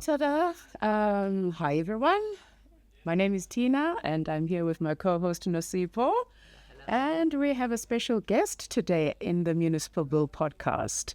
Ta-da! Hi, everyone. My name is Tina, and I'm here with my co-host, Nosipo. And we have a special guest today in the Municipal Bill podcast.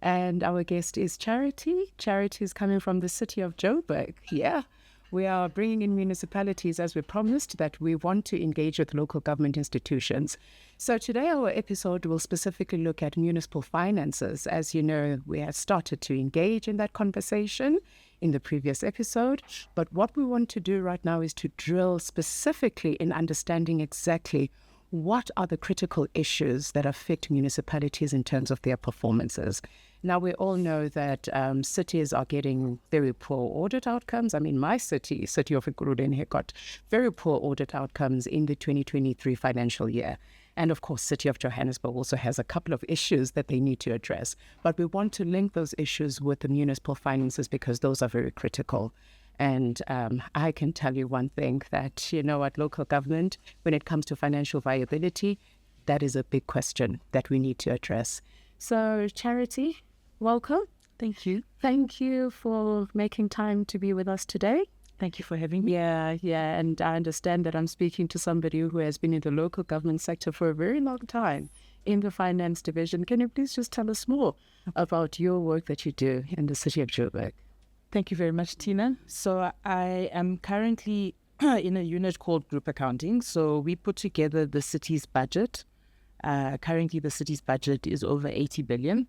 And our guest is Charity. Charity is coming from the city of Joburg. Yeah. We are bringing in municipalities as we promised that we want to engage with local government institutions. So today our episode will specifically look at municipal finances. As you know, we have started to engage in that conversation in the previous episode. But what we want to do right now is to drill specifically in understanding exactly what are the critical issues that affect municipalities in terms of their performances. Now, we all know that cities are getting very poor audit outcomes. I mean, my city of Ekurhuleni, got very poor audit outcomes in the 2023 financial year. And of course, City of Johannesburg also has a couple of issues that they need to address. But we want to link those issues with the municipal finances because those are very critical. And I can tell you one thing, that, at local government, when it comes to financial viability, that is a big question that we need to address. So, Charity, welcome. Thank you. Thank you for making time to be with us today. Thank you for having me. Yeah. And I understand that I'm speaking to somebody who has been in the local government sector for a very long time in the finance division. Can you please just tell us more about your work that you do in the city of Joburg? Thank you very much, Tina. So I am currently in a unit called Group Accounting. So we put together the city's budget. Currently, the city's budget is over 80 billion.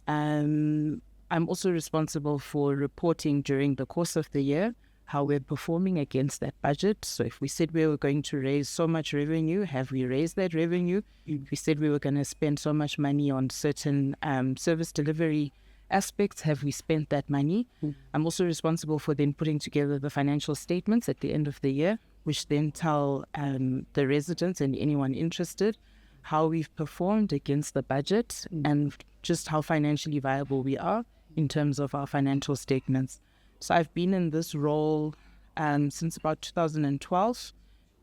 I'm also responsible for reporting during the course of the year how we're performing against that budget. So if we said we were going to raise so much revenue, have we raised that revenue? If we said we were going to spend so much money on certain service delivery aspects, have we spent that money? I'm also responsible for then putting together the financial statements at the end of the year, which then tell the residents and anyone interested how we've performed against the budget and just how financially viable we are in terms of our financial statements. So I've been in this role since about 2012.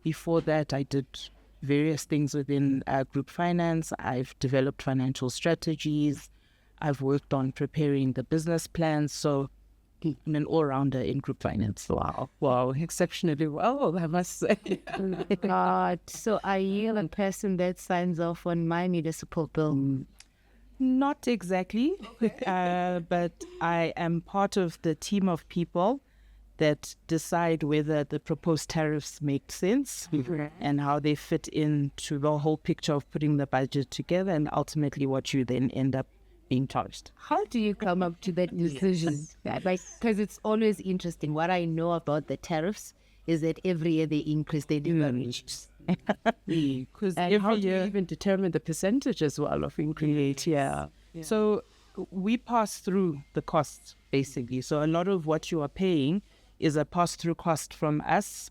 Before that, I did various things within group finance. I've developed financial strategies. I've worked on preparing the business plans. So I'm an all-rounder in group finance. Wow, exceptionally well, I must say. God, so are you a person that signs off on my municipal bill? Not exactly, but I am part of the team of people that decide whether the proposed tariffs make sense and how they fit into the whole picture of putting the budget together and ultimately what you then end up being charged. How do you come up to that decision? Because it's always interesting. What I know about the tariffs is that every year they increase, they devalue. Because every year you even determine the percentage as well of increase. Yeah. So we pass through the costs, basically. So a lot of what you are paying is a pass-through cost from us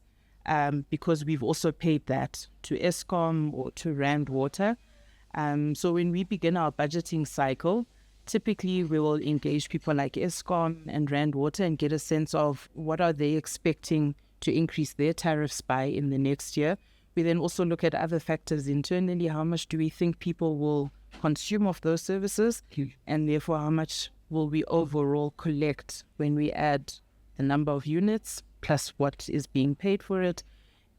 because we've also paid that to ESKOM or to Rand Water. So when we begin our budgeting cycle, typically we will engage people like ESKOM and Rand Water and get a sense of what are they expecting to increase their tariffs by in the next year. We then also look at other factors internally. How much do we think people will consume of those services? And therefore, how much will we overall collect when we add the number of units plus what is being paid for it?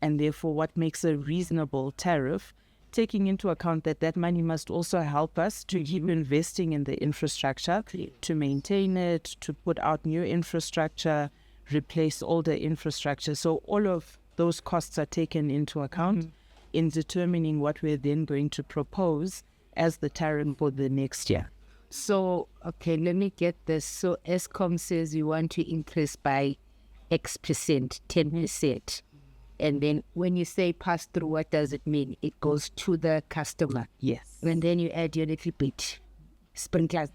And therefore, what makes a reasonable tariff, taking into account that that money must also help us to keep investing in the infrastructure, to maintain it, to put out new infrastructure, replace older infrastructure. So all of those costs are taken into account in determining what we're then going to propose as the tariff for the next year. So, okay, let me get this. So ESKOM says you want to increase by X percent, 10%. And then when you say pass through, what does it mean? It goes to the customer. Yes. And then you add your little bit. Sprinklers.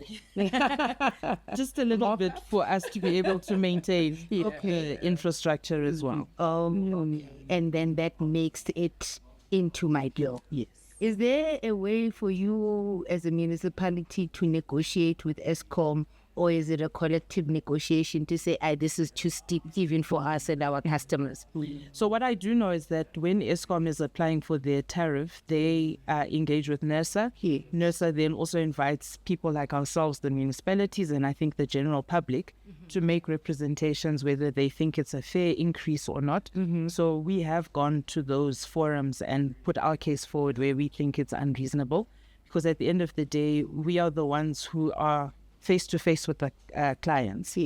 Just a little bit for us to be able to maintain the infrastructure as well. And then that makes it into my bill. Yes. Is there a way for you as a municipality to negotiate with ESKOM Or is it a collective negotiation to say, this is too steep even for us and our customers? So what I do know is that when ESKOM is applying for their tariff, they engage with NERSA. NERSA then also invites people like ourselves, the municipalities, and I think the general public, to make representations whether they think it's a fair increase or not. So we have gone to those forums and put our case forward where we think it's unreasonable, because at the end of the day, we are the ones who are face-to-face with the clients.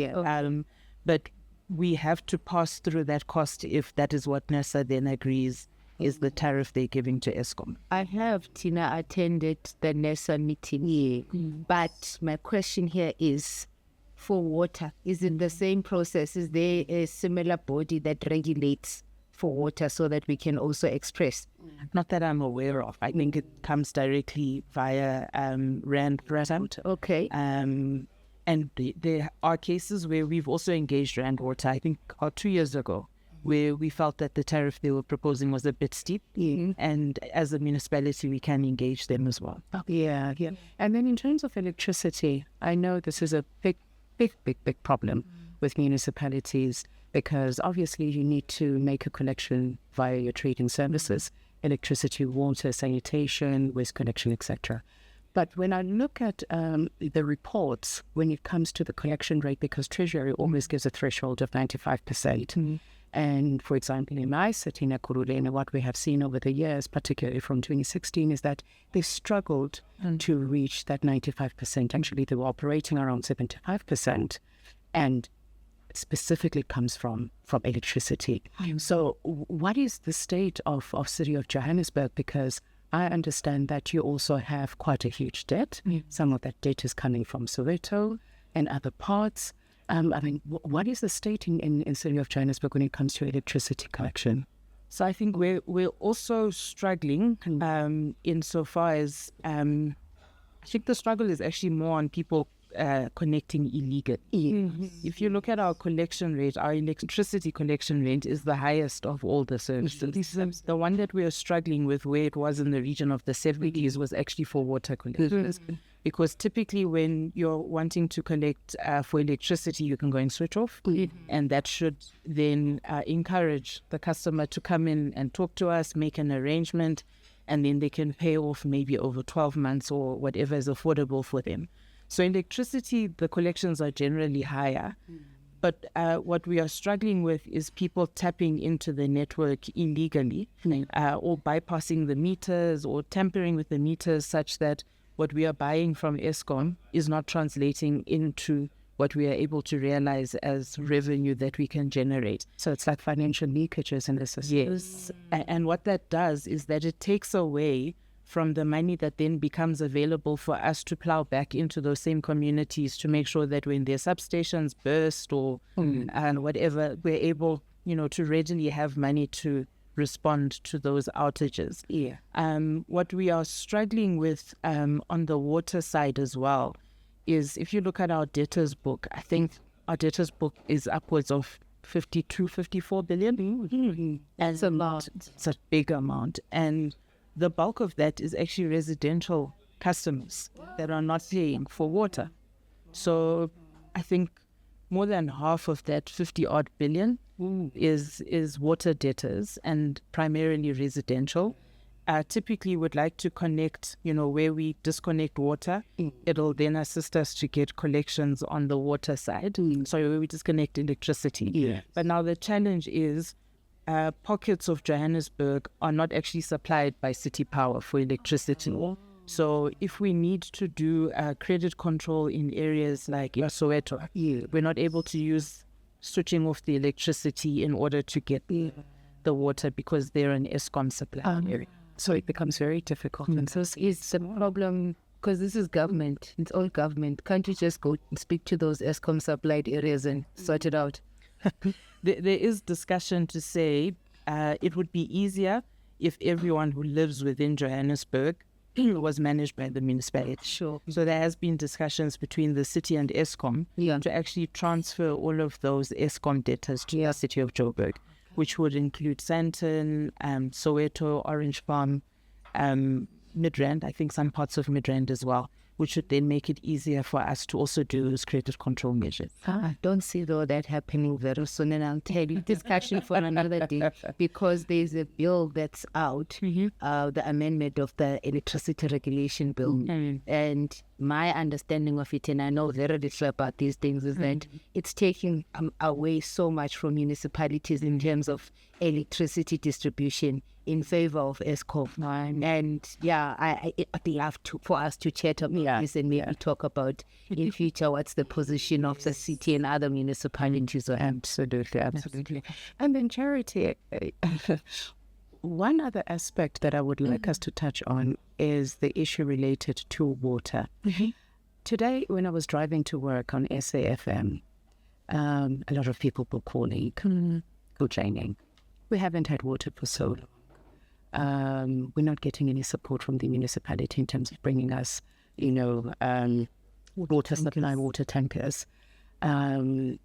But we have to pass through that cost if that is what NERSA then agrees is the tariff they're giving to ESKOM. I have, Tina, attended the NERSA meeting, but my question here is, for water, is it the same process? Is there a similar body that regulates for water so that we can also express? Not that I'm aware of. I think it comes directly via RAND Present. Okay. And there are cases where we've also engaged RAND Water, I think 2 years ago, where we felt that the tariff they were proposing was a bit steep. And as a municipality, we can engage them as well. Yeah. And then in terms of electricity, I know this is a big problem with municipalities, because obviously you need to make a connection via your trading services, electricity, water, sanitation, waste collection, etc. But when I look at the reports, when it comes to the collection rate, because Treasury always gives a threshold of 95%. And for example, in my city, Nakuruleni, what we have seen over the years, particularly from 2016, is that they've struggled to reach that 95%. Actually, they were operating around 75%. And specifically comes from electricity. So what is the state of City of Johannesburg? Because I understand that you also have quite a huge debt. Some of that debt is coming from Soweto and other parts. What is the state in City of Johannesburg when it comes to electricity collection? So I think we're also struggling insofar as I think the struggle is actually more on people connecting illegally. If you look at our collection rate, our electricity collection rate is the highest of all the services. The one that we are struggling with, where it was in the region of the 70s, was actually for water collectors. Because typically when you're wanting to collect for electricity, you can go and switch off. And that should then encourage the customer to come in and talk to us, make an arrangement, and then they can pay off maybe over 12 months or whatever is affordable for them. So electricity, the collections are generally higher. But what we are struggling with is people tapping into the network illegally or bypassing the meters or tampering with the meters, such that what we are buying from ESKOM is not translating into what we are able to realize as revenue that we can generate. So it's like financial leakages in the system. Yes. And what that does is that it takes away from the money that then becomes available for us to plow back into those same communities to make sure that when their substations burst or and whatever, we're able, to readily have money to respond to those outages. What we are struggling with on the water side as well is, if you look at our debtors book, I think our debtors book is upwards of 54 billion. That's a lot. It's a big amount. And the bulk of that is actually residential customers that are not paying for water. So I think more than half of that 50-odd billion is water debtors, and primarily residential. Typically would like to connect, where we disconnect water, it'll then assist us to get collections on the water side. So where we disconnect electricity. But now the challenge is pockets of Johannesburg are not actually supplied by city power for electricity. So if we need to do credit control in areas like Soweto, we're not able to use switching off the electricity in order to get the water, because they're an ESKOM supply area. So it becomes very difficult. And so it's a problem, because this is government. It's all government. Can't you just go and speak to those ESKOM supplied areas and sort it out? There is discussion to say it would be easier if everyone who lives within Johannesburg was managed by the municipality. Sure. So there has been discussions between the city and ESKOM to actually transfer all of those ESKOM debtors to the city of Joburg, which would include Sandton, Soweto, Orange Farm, Midrand, I think some parts of Midrand as well, which would then make it easier for us to also do those credit control measures. I don't see though that happening very soon, and I'll tell you discussion for another day, because there's a bill that's out, the amendment of the electricity regulation bill, and my understanding of it, and I know very little about these things, is that it's taking away so much from municipalities in terms of electricity distribution in favor of ESKOM. And I'd love for us to chat about this and maybe talk about in future what's the position of the city and other municipalities. Absolutely. And then Charity, one other aspect that I would like us to touch on is the issue related to water. Today, when I was driving to work on SAFM, a lot of people were calling, complaining. We haven't had water for so long. We're not getting any support from the municipality in terms of bringing us, water supply, water tankers. That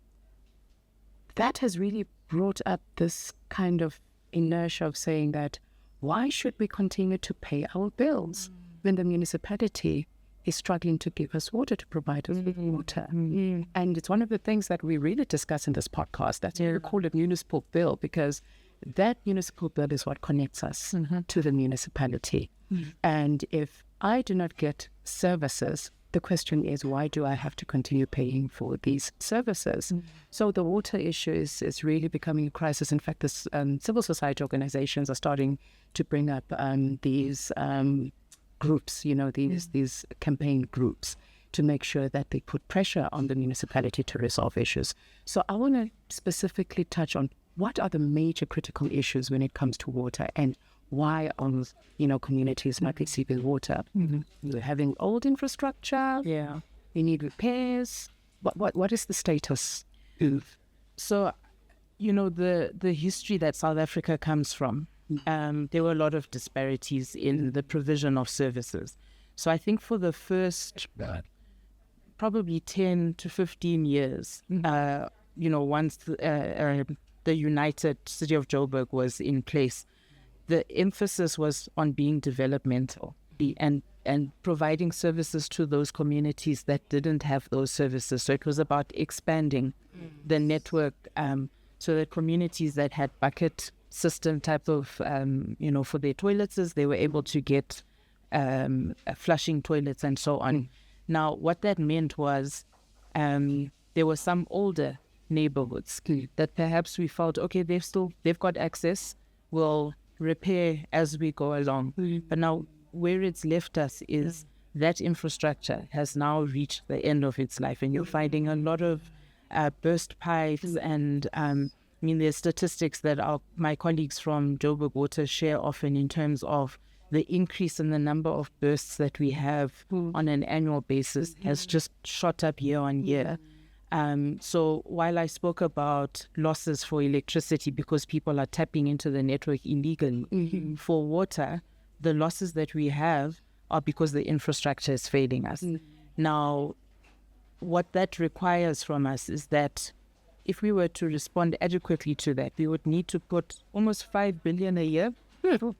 has really brought up this kind of inertia of saying that why should we continue to pay our bills when the municipality is struggling to give us water, to provide us with water? And it's one of the things that we really discuss in this podcast. That's why we call it Municipal Bill, because that municipal bill is what connects us to the municipality. And if I do not get services, the question is, why do I have to continue paying for these services? So the water issue is really becoming a crisis. In fact, this civil society organizations are starting to bring up these groups, these campaign groups, to make sure that they put pressure on the municipality to resolve issues. So I want to specifically touch on what are the major critical issues when it comes to water, and why communities not receiving water. We're having old infrastructure. We need repairs. What is the status? So, the history that South Africa comes from, there were a lot of disparities in the provision of services. So I think for the first probably 10 to 15 years, once the United City of Joburg was in place, the emphasis was on being developmental and providing services to those communities that didn't have those services. So it was about expanding the network, so that communities that had bucket system type of, for their toilets, they were able to get flushing toilets and so on. Now, what that meant was there were some older neighborhoods that perhaps we felt, okay, they've got access, we'll repair as we go along. But now where it's left us is that infrastructure has now reached the end of its life, and you're finding a lot of burst pipes, and there's statistics that my colleagues from Joburg Water share often in terms of the increase in the number of bursts that we have on an annual basis has just shot up year on year. So while I spoke about losses for electricity because people are tapping into the network illegally, for water, the losses that we have are because the infrastructure is failing us. Now, what that requires from us is that if we were to respond adequately to that, we would need to put almost 5 billion a year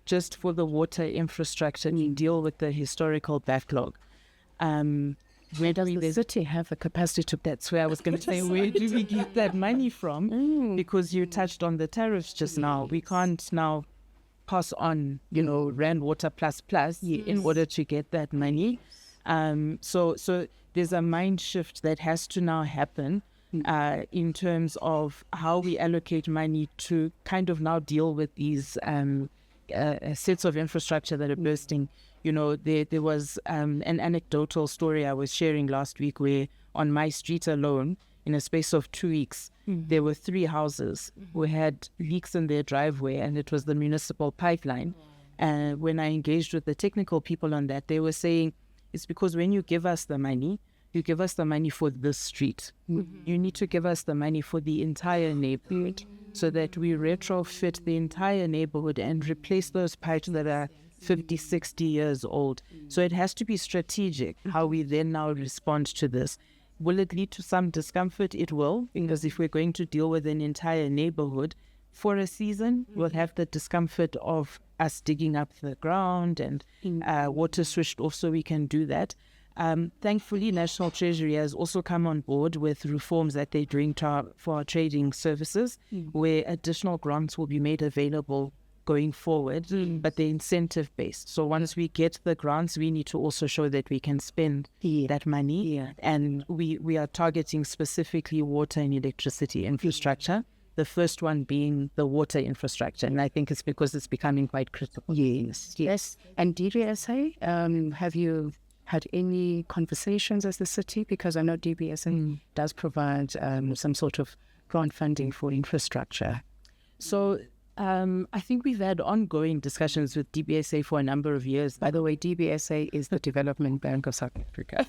just for the water infrastructure to deal with the historical backlog. Where does the city have the capacity to? That's where I was going to say, where do we get that money from? Because you touched on the tariffs just now. We can't now pass on, Rand Water plus in order to get that money. So there's a mind shift that has to now happen in terms of how we allocate money to kind of now deal with these sets of infrastructure that are bursting. There was an anecdotal story I was sharing last week where on my street alone, in a space of 2 weeks, there were 3 houses who had leaks in their driveway, and it was the municipal pipeline. And when I engaged with the technical people on that, they were saying, it's because when you give us the money, you give us the money for this street. You need to give us the money for the entire neighborhood so that we retrofit the entire neighborhood and replace those pipes that are 50, 60 years old. So it has to be strategic how we then now respond to this. Will it lead to some discomfort? It will, because if we're going to deal with an entire neighborhood for a season, we'll have the discomfort of us digging up the ground and water switched off so we can do that. Thankfully, National Treasury has also come on board with reforms that they're doing for our trading services, where additional grants will be made available going forward, but they're incentive-based. So once we get the grants, we need to also show that we can spend that money. And we are targeting specifically water and electricity infrastructure, the first one being the water infrastructure. And I think it's because it's becoming quite critical. Yes. And DBSA, have you had any conversations as the city? Because I know DBSA does provide some sort of grant funding for infrastructure. So I think we've had ongoing discussions with DBSA for a number of years. By the way, DBSA is the Development Bank of South Africa.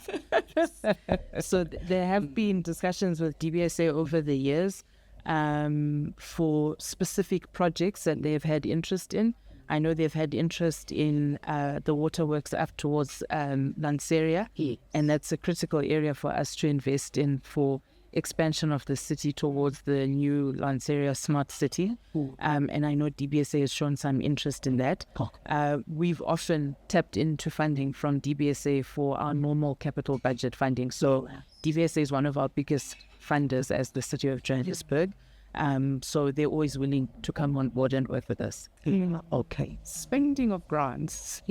So there have been discussions with DBSA over the years for specific projects that they've had interest in. I know they've had interest in the waterworks up towards Lanseria, and that's a critical area for us to invest in for expansion of the city towards the new Lanseria smart city. And I know DBSA has shown some interest in that. We've often tapped into funding from DBSA for our normal capital budget funding. So DBSA is one of our biggest funders as the city of Johannesburg. So they're always willing to come on board and work with us. Okay. Spending of grants.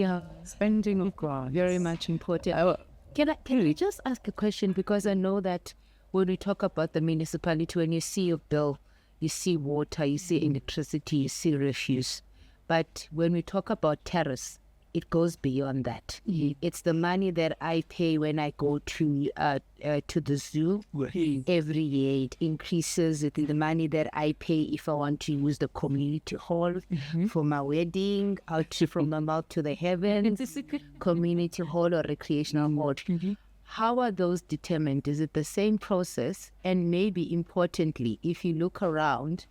Spending of grants. Very much important. Can we just ask a question? Because I know that when we talk about the municipality, when you see your bill, you see water, you see electricity, you see refuse. But when we talk about tariffs, it goes beyond that. It's the money that I pay when I go to the zoo every year. It increases. It's the money that I pay if I want to use the community hall for my wedding, out from the mouth to the heavens, community hall or recreational hall. How are those determined? Is it the same process? And maybe importantly, if you look around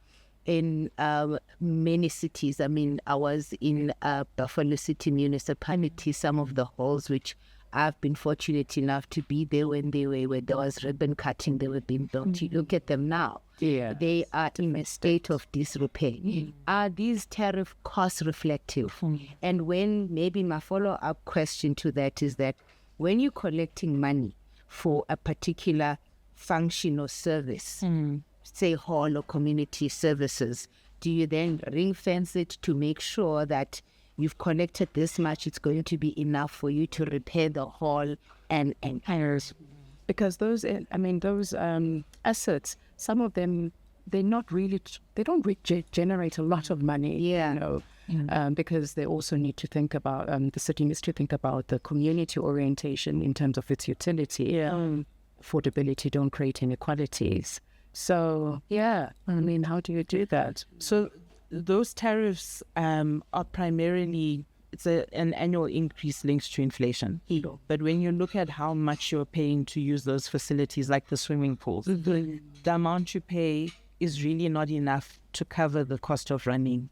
in many cities, I mean, I was in Buffalo City Municipality, some of the halls which I've been fortunate enough to be there when they were, where there was ribbon cutting, they were being built. You look at them now. They are in a state of disrepair. Are these tariff cost reflective? And when, maybe my follow-up question to that is that when you're collecting money for a particular function or service, say hall or community services, do you then ring fence it to make sure that you've collected this much, it's going to be enough for you to repair the hall and because those assets, some of them, they don't really generate a lot of money, because they also need to think about, the city needs to think about the community orientation in terms of its utility. Affordability, don't create inequalities. So, how do you do that? So those tariffs are primarily, it's an annual increase linked to inflation. But when you look at how much you're paying to use those facilities like the swimming pools, the amount you pay is really not enough to cover the cost of running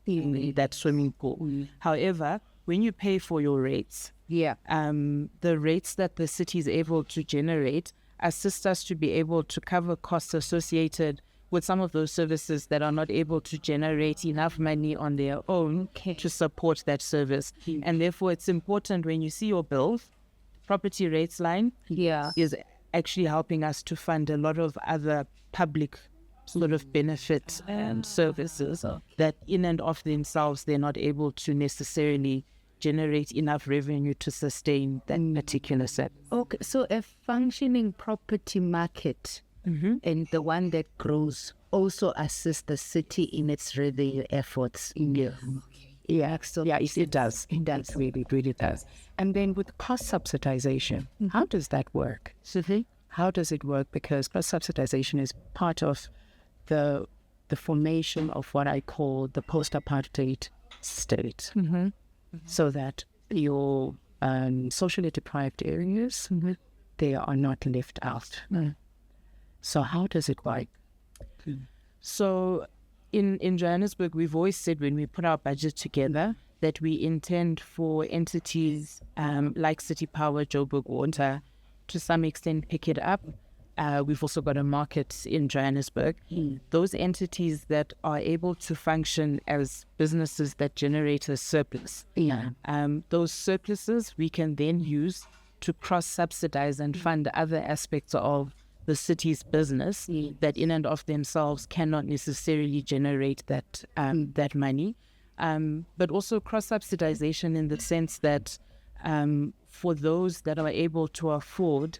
that swimming pool. However, when you pay for your rates, the rates that the city is able to generate assist us to be able to cover costs associated with some of those services that are not able to generate enough money on their own to support that service. And therefore, it's important when you see your bill, property rates line is actually helping us to fund a lot of other public sort of benefits and services that in and of themselves, they're not able to necessarily generate enough revenue to sustain that particular set. Okay, so a functioning property market and the one that grows also assists the city in its revenue efforts. It does. It does. It really does. And then with cost subsidization, how does that work? How does it work? Because cost subsidization is part of the formation of what I call the post-apartheid state. So that your socially deprived areas, they are not left out. So how does it work? So in Johannesburg, we've always said when we put our budget together that we intend for entities like City Power, Joburg Water, to some extent pick it up. We've also got a market in Johannesburg. Those entities that are able to function as businesses that generate a surplus. Those surpluses we can then use to cross-subsidize and fund other aspects of the city's business that in and of themselves cannot necessarily generate that that money. But also cross-subsidization in the sense that for those that are able to afford,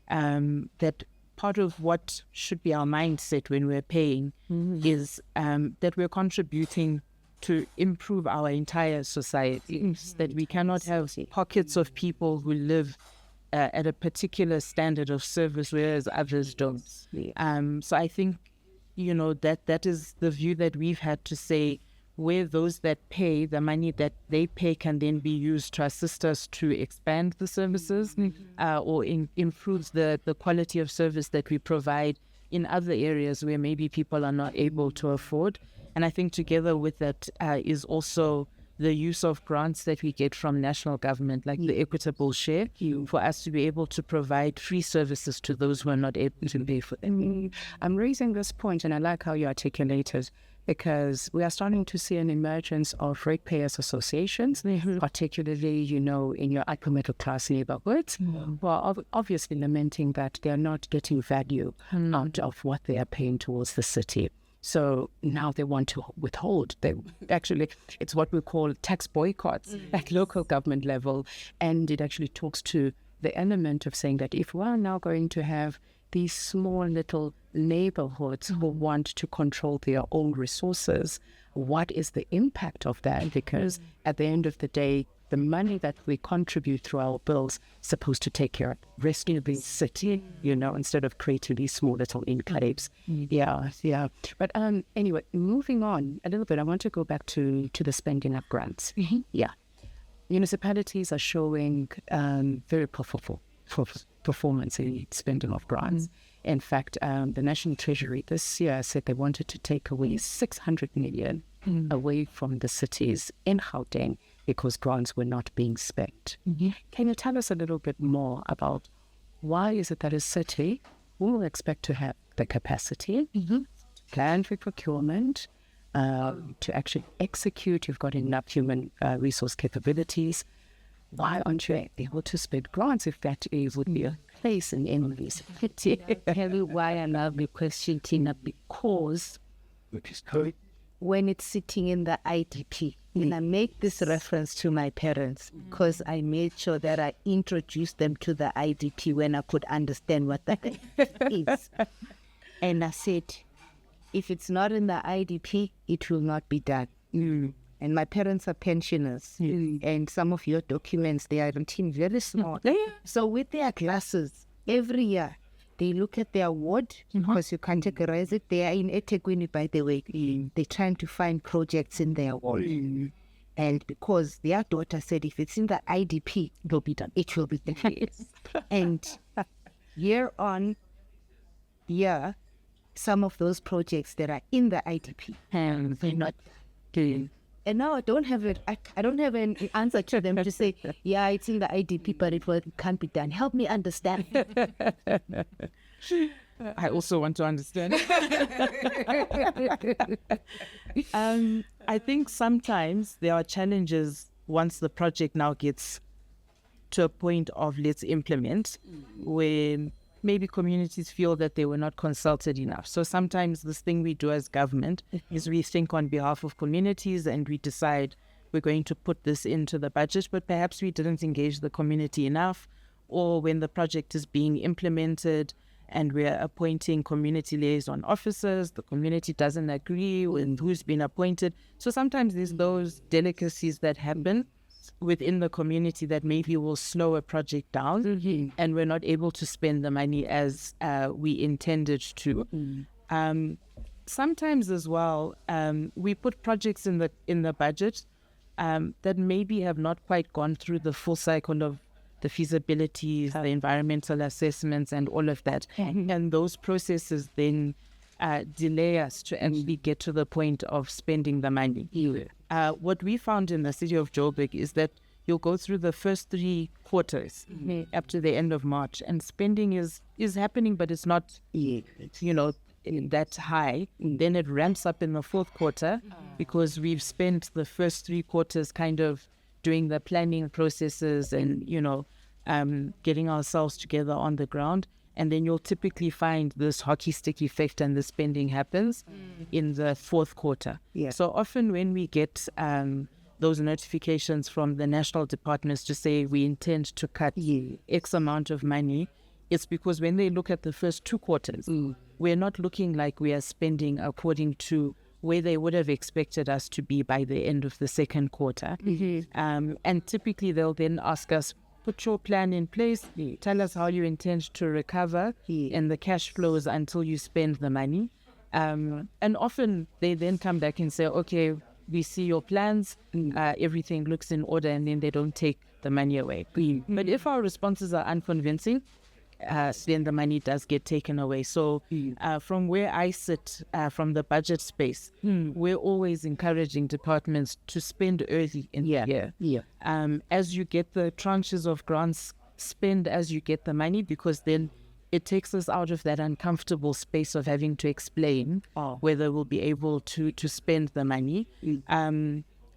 that part of what should be our mindset when we're paying is that we're contributing to improve our entire society, that we cannot have pockets of people who live at a particular standard of service, whereas others don't. So I think, that is the view that we've had to say, where those that pay, the money that they pay can then be used to assist us to expand the services or improve the quality of service that we provide in other areas where maybe people are not able to afford. And I think together with that is also the use of grants that we get from national government, like the equitable share, for us to be able to provide free services to those who are not able to pay for them. I'm raising this point, and I like how you articulate it, because we are starting to see an emergence of ratepayers associations, particularly, in your upper middle class neighborhoods, who are obviously lamenting that they are not getting value out of what they are paying towards the city. So now they want to withhold. It's what we call tax boycotts at local government level. And it actually talks to the element of saying that if we're now going to have these small little neighborhoods who want to control their own resources, what is the impact of that? Because at the end of the day, the money that we contribute through our bills is supposed to take care of the rest of the city, instead of creating these small little enclaves. Yeah. But anyway, moving on a little bit, I want to go back to the spending of grants. Yeah. Municipalities are showing very profitable performance in spending of grants. In fact, the National Treasury this year said they wanted to take away 600 million away from the cities in Gauteng because grants were not being spent. Can you tell us a little bit more about why is it that a city will expect to have the capacity, plan for procurement, to actually execute? You've got enough human resource capabilities. Why aren't you able to spend grants if that would be a place in any city? Tell you why I love the question, Tina, because when it's sitting in the IDP, and I make this reference to my parents because I made sure that I introduced them to the IDP when I could understand what that is. And I said, if it's not in the IDP, it will not be done. And my parents are pensioners, and some of your documents, they are written very small. So with their classes, every year, they look at their ward, because you categorize it. They are in eThekwini, by the way. They're trying to find projects in their ward. And because their daughter said, if it's in the IDP, it will be done. It will be done. And year on year, some of those projects that are in the IDP, they're not doing. And now I don't have an answer to them to say, yeah, it's in the IDP, but it can't be done. Help me understand. I also want to understand. I think sometimes there are challenges once the project now gets to a point of let's implement, where maybe communities feel that they were not consulted enough. So sometimes this thing we do as government is we think on behalf of communities and we decide we're going to put this into the budget, but perhaps we didn't engage the community enough, or when the project is being implemented and we're appointing community liaison officers, the community doesn't agree with who's been appointed. So sometimes there's those delicacies that happen within the community that maybe will slow a project down, and we're not able to spend the money as we intended to. Sometimes as well, we put projects in the budget that maybe have not quite gone through the full cycle of the feasibilities, the environmental assessments, and all of that. And those processes then delay us to actually get to the point of spending the money. What we found in the city of Joburg is that you'll go through the first 3 quarters up to the end of March, and spending is happening, but it's not, that high. Then it ramps up in the 4th quarter because we've spent the first 3 quarters kind of doing the planning processes and, getting ourselves together on the ground. And then you'll typically find this hockey stick effect and the spending happens in the fourth quarter. Yeah. So often when we get those notifications from the national departments to say we intend to cut X amount of money, it's because when they look at the first 2 quarters, we're not looking like we are spending according to where they would have expected us to be by the end of the second quarter. And typically they'll then ask us, put your plan in place, tell us how you intend to recover and the cash flows until you spend the money. And often they then come back and say, okay, we see your plans, everything looks in order, and then they don't take the money away. But if our responses are unconvincing, then the money does get taken away. So from where I sit, from the budget space, we're always encouraging departments to spend early in the year. As you get the tranches of grants, spend as you get the money, because then it takes us out of that uncomfortable space of having to explain whether we'll be able to spend the money.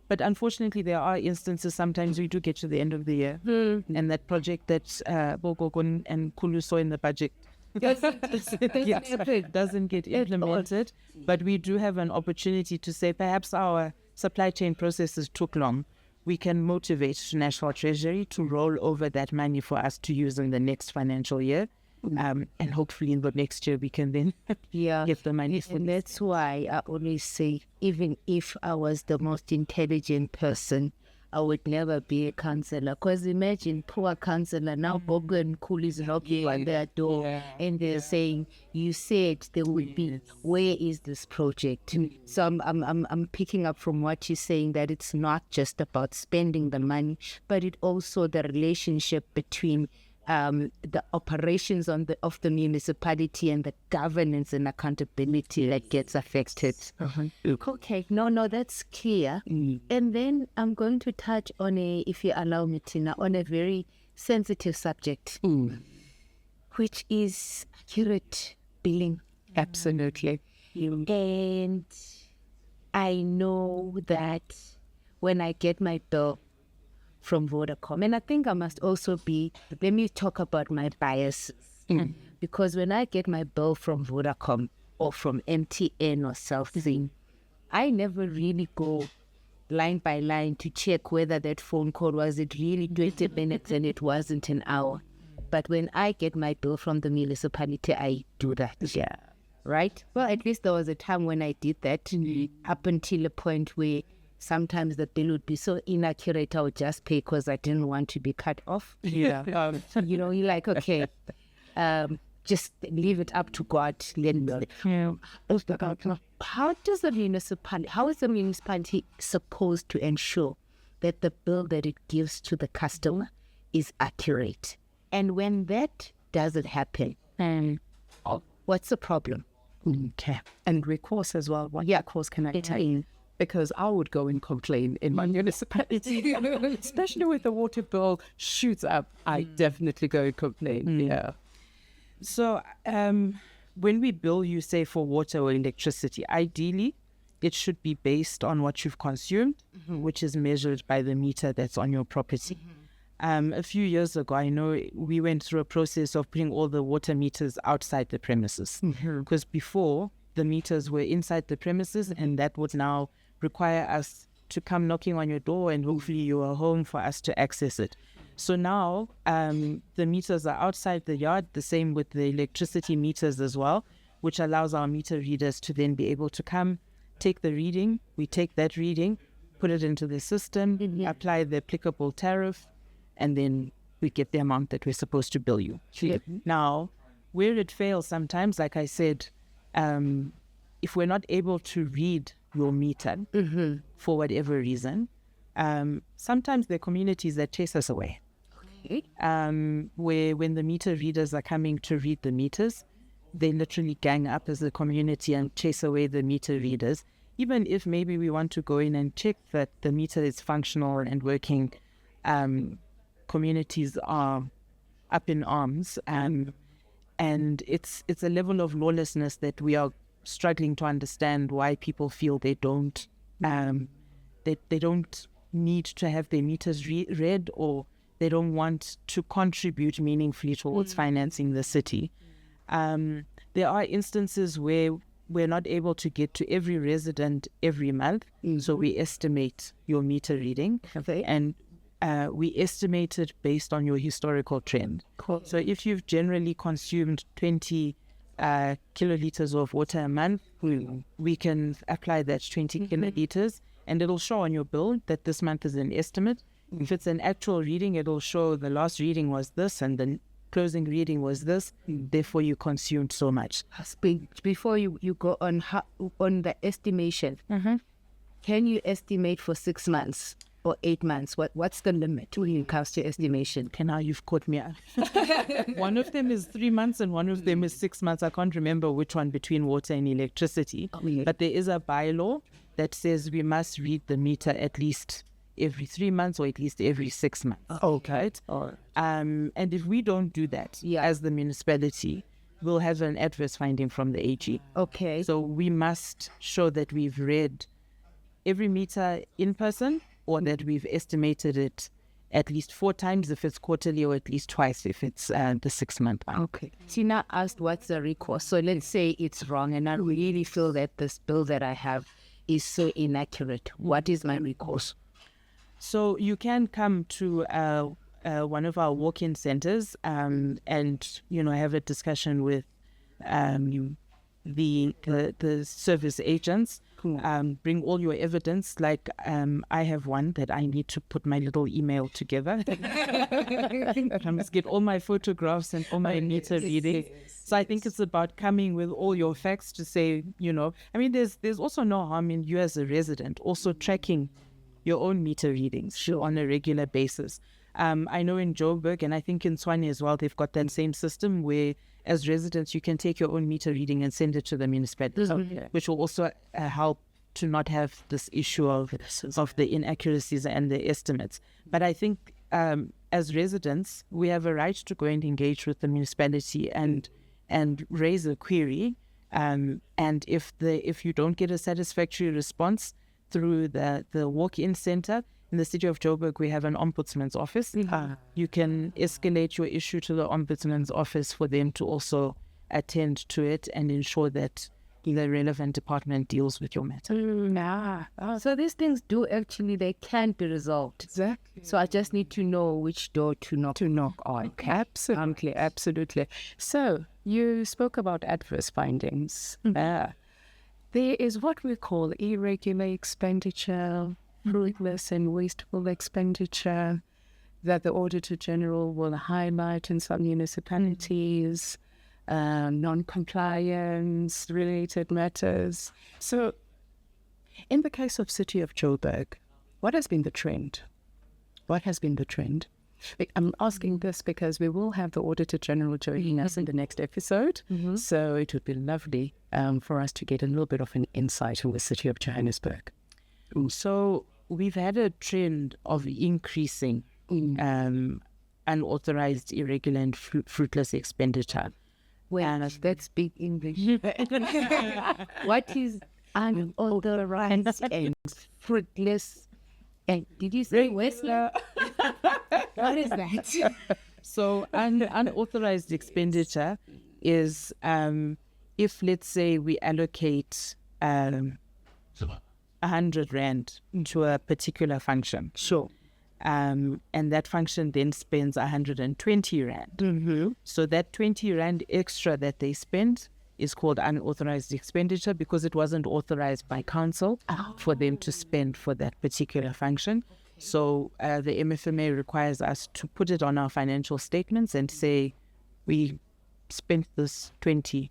But unfortunately, there are instances, sometimes we do get to the end of the year and that project that Bogogon and Kulu saw in the budget doesn't get implemented. But we do have an opportunity to say perhaps our supply chain processes took long. We can motivate National Treasury to roll over that money for us to use in the next financial year. And hopefully in the next year we can then get the money. And that's why I always say, even if I was the most intelligent person, I would never be a councillor. Because imagine poor councillor now, Bogo and Kulu is knocking on their door and they're saying, you said there would be, where is this project? So I'm picking up from what you're saying, that it's not just about spending the money, but it also the relationship between the operations of the municipality and the governance and accountability that gets affected. Okay, no, that's clear. And then I'm going to touch on if you allow me, Tina, on a very sensitive subject, which is accurate billing. Absolutely. And I know that when I get my bill from Vodacom, and I think I must also let me talk about my biases. Because when I get my bill from Vodacom or from MTN or something, I never really go line by line to check whether that phone call was it really 20 minutes and it wasn't an hour. But when I get my bill from the municipality, I do that. Right? Well, at least there was a time when I did that, up until a point where sometimes the bill would be so inaccurate, I would just pay because I didn't want to be cut off. You're like, okay, just leave it up to God. How is the municipality supposed to ensure that the bill that it gives to the customer is accurate? And when that doesn't happen, what's the problem? Okay. And recourse as well. What recourse can I take? Because I would go and complain in my municipality, especially with the water bill shoots up. I definitely go and complain. So when we bill you, say, for water or electricity, ideally it should be based on what you've consumed, which is measured by the meter that's on your property. A few years ago, I know we went through a process of putting all the water meters outside the premises, because before the meters were inside the premises, and that would now require us to come knocking on your door and hopefully you are home for us to access it. So now the meters are outside the yard, the same with the electricity meters as well, which allows our meter readers to then be able to come, take the reading. We take that reading, put it into the system, apply the applicable tariff, and then we get the amount that we're supposed to bill you. Now, where it fails sometimes, like I said, if we're not able to read your meter for whatever reason, sometimes there are communities that chase us away. Where when the meter readers are coming to read the meters, they literally gang up as a community and chase away the meter readers. Even if maybe we want to go in and check that the meter is functional and working, communities are up in arms, and it's a level of lawlessness that we are struggling to understand why people feel they don't need to have their meters read, or they don't want to contribute meaningfully towards financing the city. There are instances where we're not able to get to every resident every month, so we estimate your meter reading, and we estimate it based on your historical trend. So if you've generally consumed 20 kiloliters of water a month, we can apply that 20 kiloliters, and it'll show on your bill that this month is an estimate. If it's an actual reading, it'll show the last reading was this and the closing reading was this, therefore you consumed so much. Before you go on the estimation, can you estimate for 6 months or 8 months? What's the limit when it comes to estimation? Now you've caught me out. One of them is 3 months and one of them is 6 months. I can't remember which one between water and electricity. But there is a bylaw that says we must read the meter at least every 3 months or at least every 6 months. Okay. And if we don't do that as the municipality, we'll have an adverse finding from the AG. Okay. So we must show that we've read every meter in person, or that we've estimated it at least 4 times if it's quarterly, or at least twice if it's the 6 month one. Okay. Tina asked what's the recourse. So let's say it's wrong and I really feel that this bill that I have is so inaccurate. What is my recourse? So you can come to one of our walk-in centers and have a discussion with the service agents. Bring all your evidence. Like I have one that I need to put my little email together. I must get all my photographs and all my meter readings. So I think it's about coming with all your facts to say, there's also no harm in you as a resident also tracking your own meter readings on a regular basis. I know in Joburg, and I think in S1E as well, they've got that same system where as residents you can take your own meter reading and send it to the municipality, which will also help to not have this issue of the inaccuracies and the estimates. But I think as residents, we have a right to go and engage with the municipality and raise a query. And if you don't get a satisfactory response through the walk-in center, in the city of Joburg, we have an ombudsman's office. You can escalate your issue to the ombudsman's office for them to also attend to it and ensure that the relevant department deals with your matter. So these things they can be resolved. Exactly. So I just need to know which door to knock on. Okay. Absolutely. So you spoke about adverse findings. There is what we call irregular expenditure, fruitless and wasteful expenditure that the Auditor General will highlight in some municipalities, non-compliance related matters. So in the case of City of Joburg, what has been the trend? I'm asking this because we will have the Auditor General joining us in the next episode. So it would be lovely for us to get a little bit of an insight on the City of Johannesburg. So we've had a trend of increasing unauthorized, irregular and fruitless expenditure. Well, that's big English. What is unauthorized and fruitless? And did you say Wesley? What is that? So unauthorized expenditure is if, let's say, we allocate 100 Rand to a particular function. And that function then spends 120 Rand. So that 20 Rand extra that they spend is called unauthorized expenditure because it wasn't authorized by council for them to spend for that particular function. So the MFMA requires us to put it on our financial statements and say we spent this 20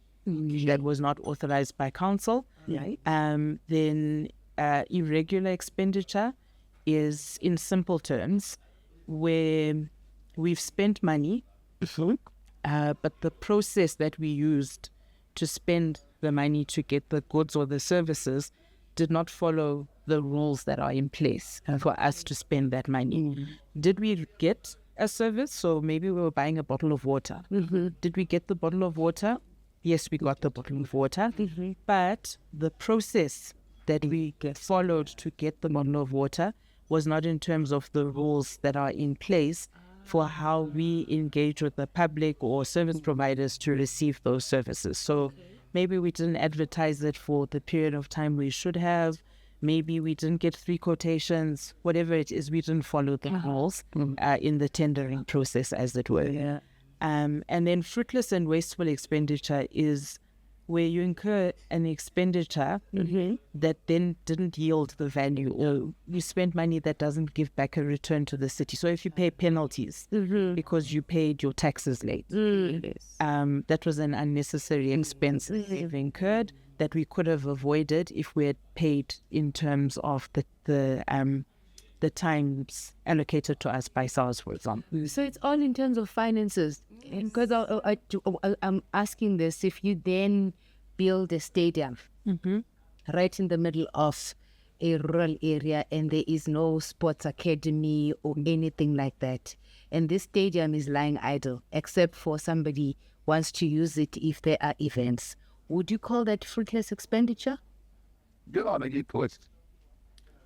that was not authorized by council. Then irregular expenditure is, in simple terms, where we've spent money, but the process that we used to spend the money to get the goods or the services did not follow the rules that are in place for us to spend that money. Did we get a service? So maybe we were buying a bottle of water. Did we get the bottle of water? Yes, we got the bottle of water. But the process that we followed to get the bottle of water was not in terms of the rules that are in place for how we engage with the public or service providers to receive those services. So maybe we didn't advertise it for the period of time we should have. Maybe we didn't get 3 quotations, whatever it is, we didn't follow the rules in the tendering process, as it were. Yeah. And then fruitless and wasteful expenditure is where you incur an expenditure that then didn't yield the value, or you spend money that doesn't give back a return to the city. So if you pay penalties because you paid your taxes late, that was an unnecessary expense we've incurred that we could have avoided if we had paid in terms of the times allocated to us by SARS, for example. So it's all in terms of finances. Because I'm asking this, if you then build a stadium right in the middle of a rural area and there is no sports academy or anything like that, and this stadium is lying idle except for somebody wants to use it if there are events, would you call that fruitless expenditure?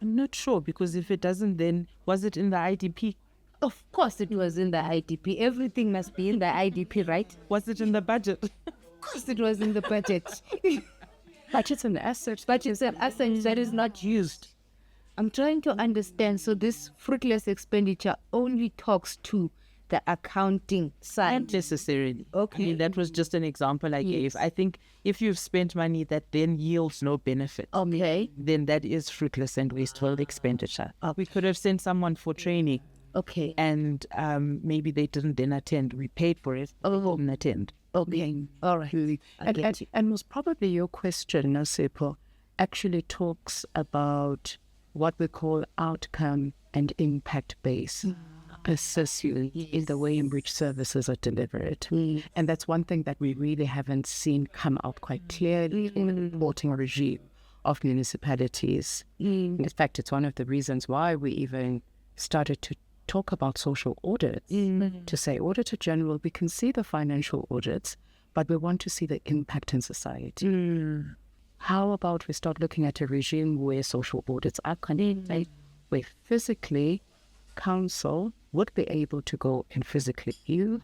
I'm not sure, because if it doesn't, then was it in the IDP? Of course it was in the IDP. Everything must be in the IDP, right? Was it in the budget? Of course it was in the budget. Budget's an asset. But it's an asset that is not used. I'm trying to understand. So this fruitless expenditure only talks to the accounting side. Not necessarily. Okay. I mean, that was just an example I gave. I think if you've spent money that then yields no benefit, Okay. then that is fruitless and wasteful expenditure. We could have sent someone for training, Okay. and maybe they didn't then attend. We paid for it, they didn't attend. Okay. All right. And most probably your question, Nosipo, actually talks about what we call outcome and impact based assessment in the way in which services are delivered. And that's one thing that we really haven't seen come out quite clearly in the reporting regime of municipalities. In fact, it's one of the reasons why we even started to talk about social audits, to say, Auditor General, we can see the financial audits, but we want to see the impact in society. How about we start looking at a regime where social audits are conducted, where physically council would be able to go and physically view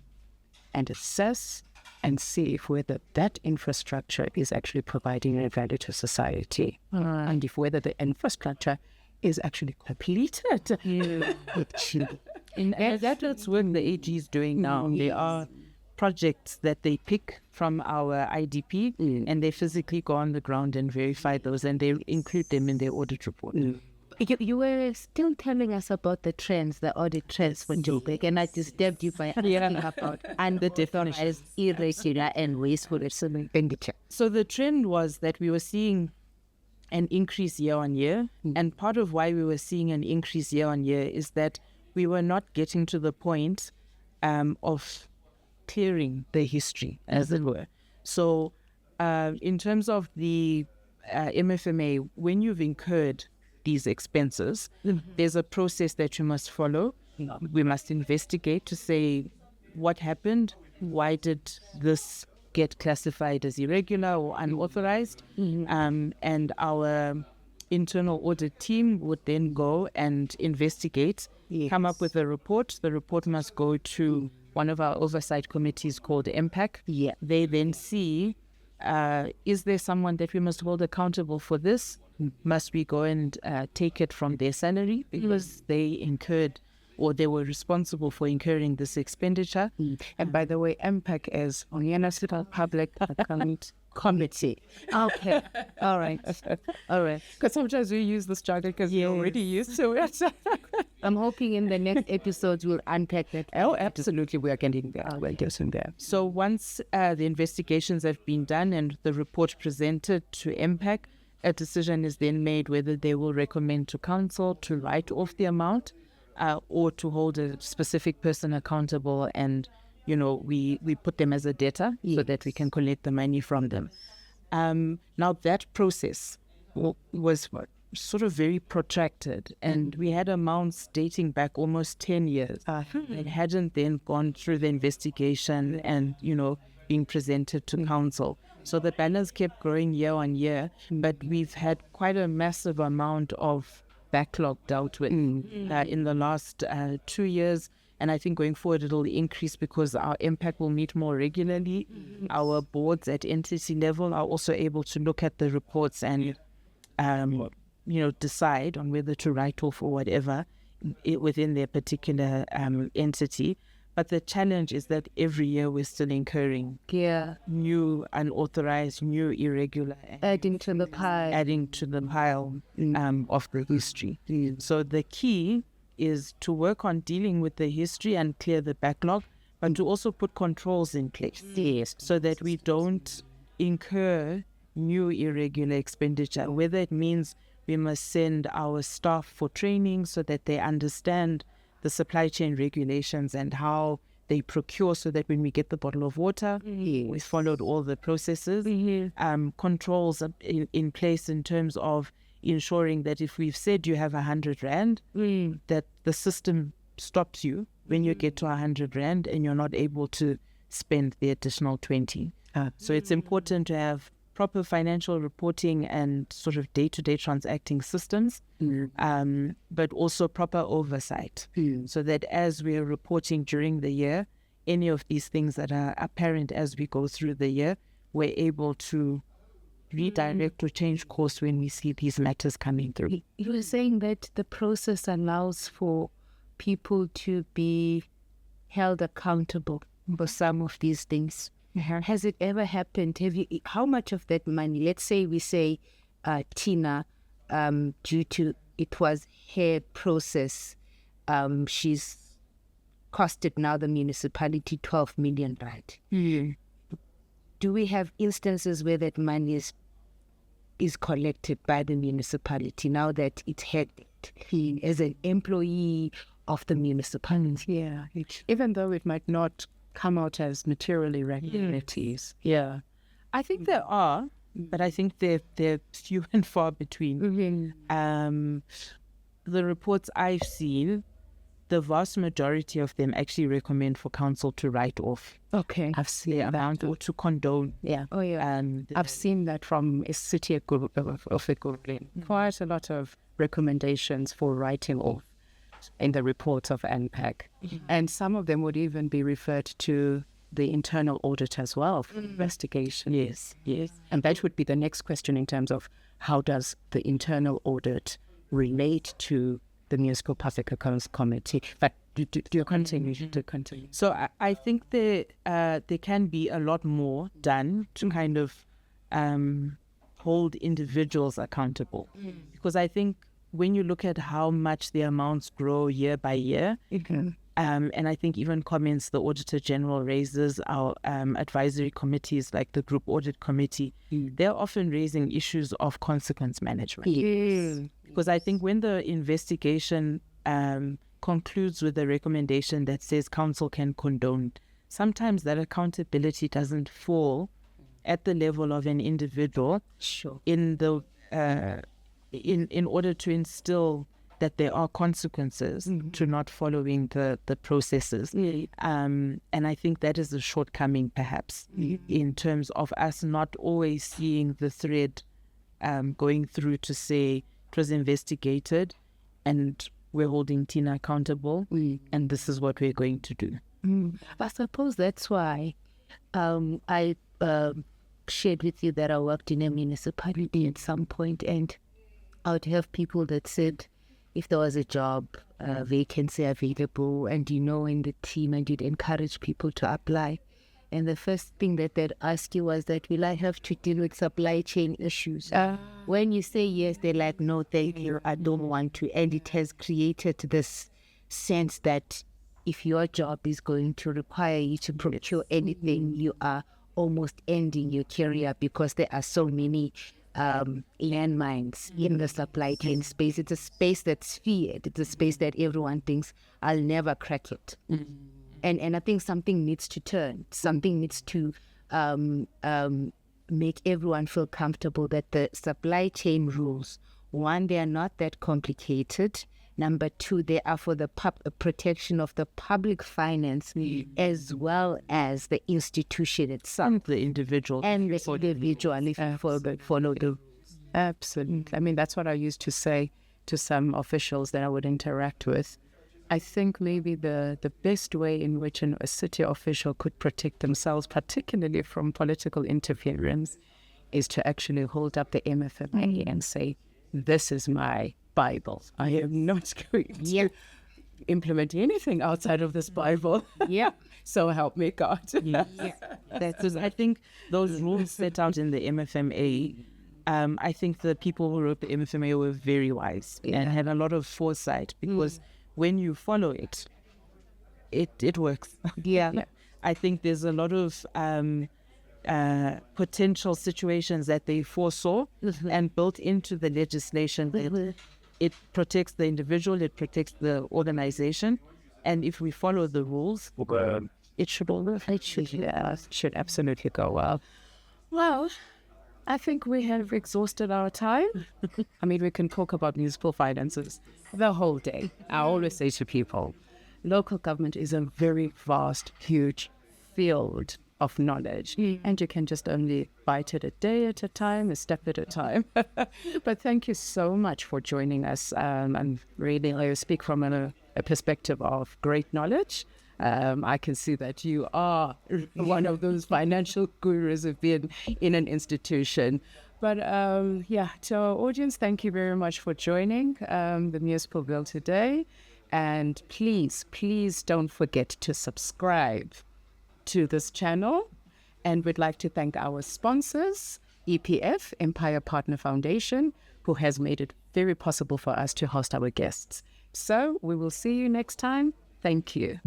and assess and see if whether that infrastructure is actually providing a value to society, and if whether the infrastructure is actually completed. And that's what the AG is doing now. There are projects that they pick from our IDP, and they physically go on the ground and verify those, and they include them in their audit report. You were still telling us about the trends, the audit trends for Joburg, and I disturbed you by asking about unauthorized, irregular, and wasteful expenditure. So the trend was that we were seeing an increase year on year, and part of why we were seeing an increase year on year is that we were not getting to the point of clearing the history, as it were. So in terms of the MFMA, when you've incurred these expenses, there's a process that you must follow. We must investigate to say what happened, why did this get classified as irregular or unauthorized, and our internal audit team would then go and investigate, come up with a report. The report must go to one of our oversight committees called MPAC. They then see, is there someone that we must hold accountable for this? Must we go and take it from their salary because they incurred or they were responsible for incurring this expenditure? And by the way, MPAC is Municipal Public Account Committee. Okay. All right. All right. Because sometimes we use this jargon because we're already used to it. I'm hoping in the next episodes we'll unpack that. Oh, absolutely. We are getting there. We're getting there. So once the investigations have been done and the report presented to MPAC, a decision is then made whether they will recommend to council to write off the amount or to hold a specific person accountable, and we put them as a debtor so that we can collect the money from them. Now that process was sort of very protracted, and we had amounts dating back almost 10 years. It hadn't then gone through the investigation and being presented to council. So the balance kept growing year on year, but we've had quite a massive amount of backlog dealt with in the last 2 years. And I think going forward, it'll increase because our impact will meet more regularly. Our boards at entity level are also able to look at the reports and, decide on whether to write off or whatever within their particular entity. But the challenge is that every year we're still incurring new unauthorized, new irregular, adding to the pile of the history. So the key is to work on dealing with the history and clear the backlog, but to also put controls in place so that we don't incur new irregular expenditure, whether it means we must send our staff for training so that they understand the supply chain regulations and how they procure, so that when we get the bottle of water, we followed all the processes. Controls in place in terms of ensuring that if we've said you have 100 Rand, that the system stops you when you get to 100 Rand and you're not able to spend the additional 20. So it's important to have proper financial reporting and sort of day-to-day transacting systems, but also proper oversight, so that as we are reporting during the year, any of these things that are apparent as we go through the year, we're able to redirect or change course when we see these matters coming through. You were saying that the process allows for people to be held accountable for some of these things. Has it ever happened? How much of that money, let's say we say Tina, due to it was her process, she's costed now the municipality 12 million rand. Do we have instances where that money is collected by the municipality now that it's head as an employee of the municipality? Yeah, even though it might not come out as material irregularities. Yeah, I think there are, but I think they're few and far between. The reports I've seen, the vast majority of them actually recommend for council to write off. Okay, I've seen the amount or to condone. Yeah. Oh yeah. I've seen that from a city of Ekurhuleni. Quite a lot of recommendations for writing off in the reports of unpack, and some of them would even be referred to the internal audit as well for investigation. Yes. And that would be the next question in terms of how does the internal audit relate to the Municipal Public Accounts Committee. But do you continue? So I think there can be a lot more done to kind of hold individuals accountable, because I think when you look at how much the amounts grow year by year, and I think even comments the Auditor General raises, our advisory committees like the Group Audit Committee, they're often raising issues of consequence management. Because I think when the investigation concludes with a recommendation that says council can condone, sometimes that accountability doesn't fall at the level of an individual. In the in order to instill that there are consequences to not following the processes. And I think that is a shortcoming perhaps in terms of us not always seeing the thread going through to say it was investigated and we're holding Tina accountable and this is what we're going to do. I suppose that's why I shared with you that I worked in a municipality at some point, and I would have people that said if there was a job vacancy available and in the team, and you'd encourage people to apply, and the first thing that they'd ask you was that, will I have to deal with supply chain issues? When you say yes, they're like, no thank you, I don't want to. And it has created this sense that if your job is going to require you to procure anything, you are almost ending your career, because there are so many landmines in the supply chain space. It's a space that's feared. It's a space that everyone thinks, I'll never crack it. And I think something needs to turn. Something needs to make everyone feel comfortable that the supply chain rules, one, they are not that complicated. Number two, they are for the protection of the public finance as well as the institution itself. The individual. And the individual, if you follow the rules. Absolutely. I mean, that's what I used to say to some officials that I would interact with. I think maybe the best way in which a city official could protect themselves, particularly from political interference, is to actually hold up the MFMA and say, this is my Bible. I am not going to implement anything outside of this Bible. Yeah. So help me God. Because I think those rules set out in the MFMA, I think the people who wrote the MFMA were very wise and had a lot of foresight, because when you follow it, it works. Yeah. I think there's a lot of potential situations that they foresaw and built into the legislation. It protects the individual, it protects the organization, and if we follow the rules, it should all work. It should absolutely go well. Well, I think we have exhausted our time. I mean, we can talk about municipal finances the whole day. I always say to people, local government is a very vast, huge field of knowledge, and you can just only bite it a day at a time, a step at a time. But thank you so much for joining us. And really, I speak from a perspective of great knowledge. I can see that you are one of those financial gurus who've been in an institution. But to our audience, thank you very much for joining the Municipal Bill today. And please don't forget to subscribe to this channel. And we'd like to thank our sponsors, EPF, Empire Partner Foundation, who has made it very possible for us to host our guests. So we will see you next time. Thank you.